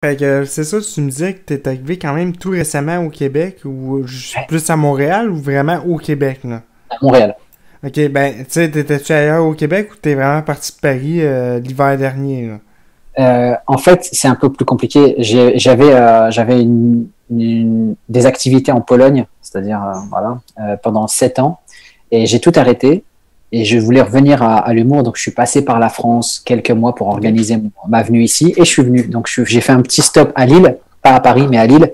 Fait que c'est ça, tu me disais que t'es arrivé quand même tout récemment au Québec ou plus à Montréal ou vraiment au Québec, là? À Montréal. Ok, ben, tu sais, t'étais-tu ailleurs au Québec ou t'es vraiment parti de Paris l'hiver dernier, là? En fait, c'est un peu plus compliqué. J'avais des activités en Pologne, c'est-à-dire voilà, pendant 7 ans, et j'ai tout arrêté. Et je voulais revenir à l'humour, donc je suis passé par la France quelques mois pour Ok. organiser ma venue ici, et je suis venu. Donc j'ai fait un petit stop à Lille, pas à Paris, mais à Lille,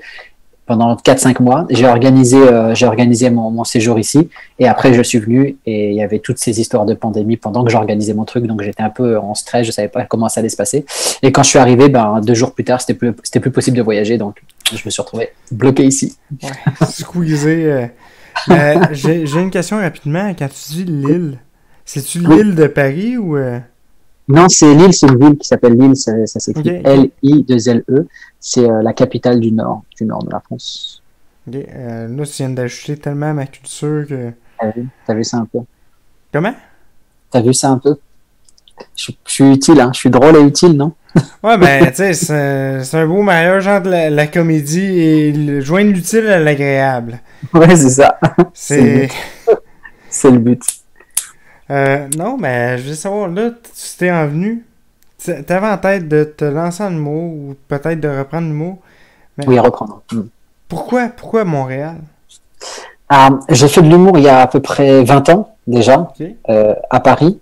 pendant 4 5 mois. J'ai organisé mon séjour ici, et après je suis venu, et il y avait toutes ces histoires de pandémie pendant que j'organisais mon truc, donc j'étais un peu en stress, je savais pas comment ça allait se passer. Et quand je suis arrivé, ben, 2 jours plus tard, c'était plus possible de voyager, donc je me suis retrouvé bloqué ici. Ouais. Squeezé. Mais j'ai une question rapidement. Quand tu dis Lille, c'est-tu Oui. l'île de Paris ou... Non, c'est Lille, c'est une ville qui s'appelle Lille, ça Ok, s'écrit ok. L-I-2-L-E. C'est la capitale du nord de la France. Ok. Là, tu viens d'ajouter tellement à ma culture que... T'as vu ça un peu? Comment? T'as vu ça un peu? Je suis utile, hein? Je suis drôle et utile, non? Ouais, ben, tu sais, c'est un beau mariage entre la comédie et joindre l'utile à l'agréable. Ouais, c'est ça. C'est le C'est... but. C'est le but. Non, mais je veux savoir, là, tu t'es envenu. T'avais en tête de te lancer en humour ou peut-être de reprendre l'humour. Mais Oui, à reprendre. pourquoi Montréal? J'ai fait de l'humour il y a à peu près 20 ans, déjà, Ok. à Paris.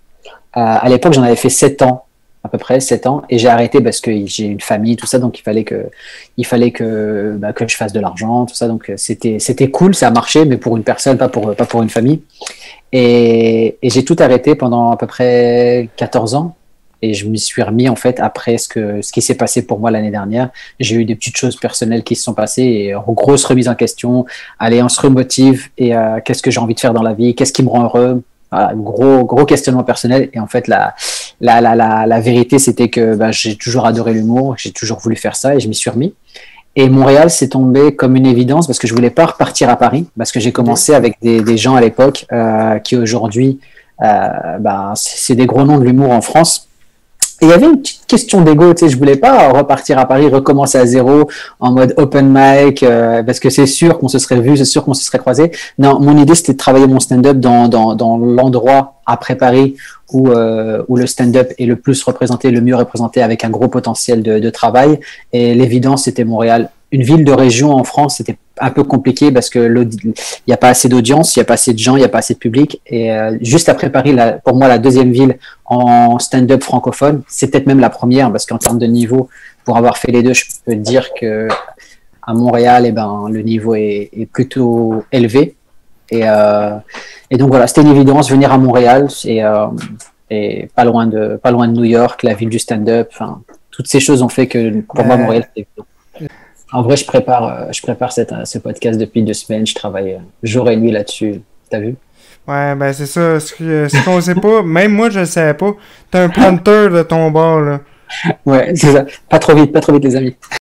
À l'époque, j'en avais fait 7 ans, à peu près 7 ans, et j'ai arrêté parce que j'ai une famille, tout ça, donc il fallait que je fasse de l'argent, tout ça, donc c'était cool, ça a marché, mais pour une personne, pas pour une famille. Et j'ai tout arrêté pendant à peu près 14 ans. Et je m'y suis remis en fait après ce qui s'est passé pour moi l'année dernière. J'ai eu des petites choses personnelles qui se sont passées et grosse remise en question. Allez, on se remotive et qu'est-ce que j'ai envie de faire dans la vie? Qu'est-ce qui me rend heureux? Voilà, gros questionnement personnel. Et en fait, la vérité, c'était que bah, j'ai toujours adoré l'humour, j'ai toujours voulu faire ça et je m'y suis remis. Et Montréal s'est tombé comme une évidence parce que je voulais pas repartir à Paris parce que j'ai Ok. commencé avec des gens à l'époque qui aujourd'hui, bah, c'est des gros noms de l'humour en France. Et il y avait une petite question d'ego, tu sais, je voulais pas repartir à Paris, recommencer à zéro en mode open mic, parce que c'est sûr qu'on se serait vu, c'est sûr qu'on se serait croisé. Non, mon idée c'était de travailler mon stand-up dans l'endroit après Paris où le stand-up est le plus représenté, le mieux représenté, avec un gros potentiel de travail. Et l'évidence c'était Montréal. Une ville de région en France, c'était un peu compliqué parce que il n'y a pas assez d'audience, il n'y a pas assez de gens, il n'y a pas assez de public. Et juste après Paris, pour moi, la deuxième ville en stand-up francophone, c'est peut-être même la première parce qu'en termes de niveau, pour avoir fait les deux, je peux dire que à Montréal, eh ben, le niveau est plutôt élevé. Et donc voilà, c'était une évidence venir à Montréal et pas loin de New York, la ville du stand-up. Enfin, toutes ces choses ont fait que pour moi, Montréal, Ben, c'était évident. En vrai, je prépare ce podcast depuis 2 semaines. Je travaille jour et nuit là-dessus. T'as vu? ouais, ben c'est ça. Ce qu'on sait pas, même moi je le savais pas. T'es un planteur de ton bord, là. Ouais, c'est ça. Pas trop vite, les amis.